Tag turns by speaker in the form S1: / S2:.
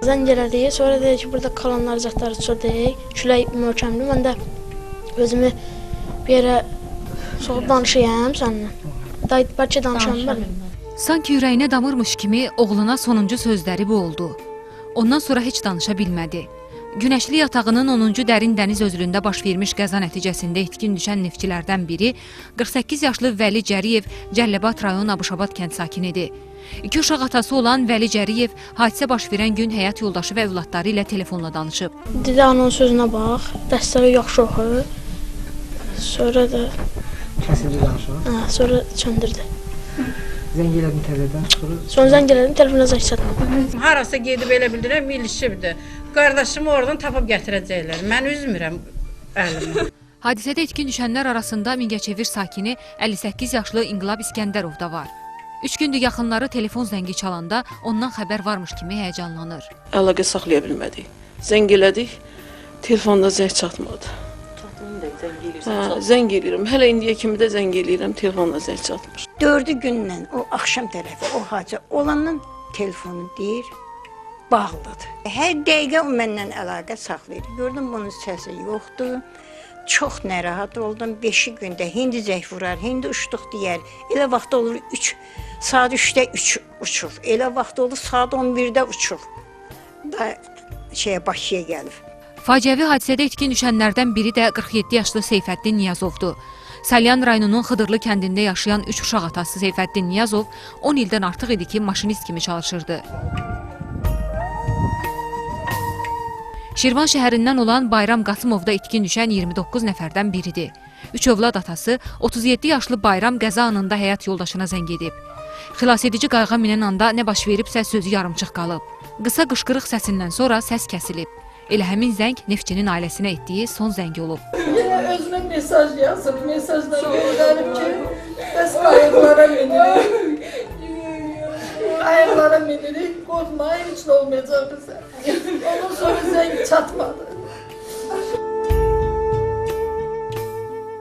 S1: Zəng elədi, sonra dedi ki, burada kalanlar zətləri çıxırdı, külək möhkəmdir. Mən də özümü bir yerə soğub danışayım səninlə. Bəlkə danışam mən.
S2: Sanki ürəyinə damırmış kimi oğluna sonuncu sözləri bu oldu. Ondan sonra heç danışa bilmədi. Günəşli yatağının 10-cu dərin dəniz özülündə baş vermiş qəza nəticəsində itkin düşən neftçilərdən biri 48 yaşlı Vəli Cəriyev Cəlilabad rayon Abuşabad kənd sakinidir. 2 uşaq atası olan Vəli Cəriyev hadisə baş verən gün həyat yoldaşı və övladları ilə telefonla danışıb.
S1: Dedi, anın sözünə bax, dəstəri yaxşı oxu. Sonra da...
S3: Kəsildi danışma.
S1: Sonra çöndürdü.
S3: Zəng elədim təzədən çıxırız.
S1: Sonra zəng elədim, telefona zəng çatmadı.
S4: Harasa gedib elə bildirəm, ilişibdir. Qardaşımı oradan tapıb gətirəcəklər. Mən üzmürəm əlimə.
S2: Hadisədə itkin düşənlər arasında Mingəçevir sakini 58 yaşlı İnqilab İskəndərov da var. 3 gündür yaxınları telefon zəngi çalanda ondan xəbər varmış kimi həyəcanlanır.
S5: Əlaqə saxlaya bilmədik. Zəng elədik, telefonda zəng çatmadı. Zəng eləyirəm. Hələ indiyə kimi də zəng eləyirəm, telefonda zəng çatmır.
S6: 4 gündən o axşam tərəfi o hadisə olandan telefonu deyir, bağlıdır. Hər dəqiqə o məndən əlaqə saxlayır. Gördüm bunun səsi yoxdur. Çox narahat oldum. 5 gündə hindi zəng vurar, hindi uçduq deyər. Elə vaxt olur saat 3-də uçur. Elə vaxt olur saat 11-də uçur. Da Bakıya gəlib.
S2: Faciəvi hadisədə itkin düşənlərdən biri də 47 yaşlı Seyfəddin Niyazovdur. Salyan rayonunun Xıdırlı kəndində yaşayan 3 uşaq atası Seyfəddin Niyazov 10 ildən artıq idi ki, maşinist kimi çalışırdı. Şirvan şəhərindən olan Bayram Qasımovda itkin düşən 29 nəfərdən biridir. 3 övlad atası 37 yaşlı Bayram qəza anında həyat yoldaşına zəng edib. Xilasedici qayığa minən anda nə baş veribsə sözü yarımçıq qalıb. Qısa qışqırıq səsindən sonra səs kəsilib. Elə həmin zəng neftçinin ailəsinə etdiyi son zəng olub.
S7: Yine özüme mesaj yazıp mesajları gönderip ki biz ayıklara binirik. Ayıklara binirik. Korkmayın hiç olmayacak bize. Ondan sonra zeng çatmadı.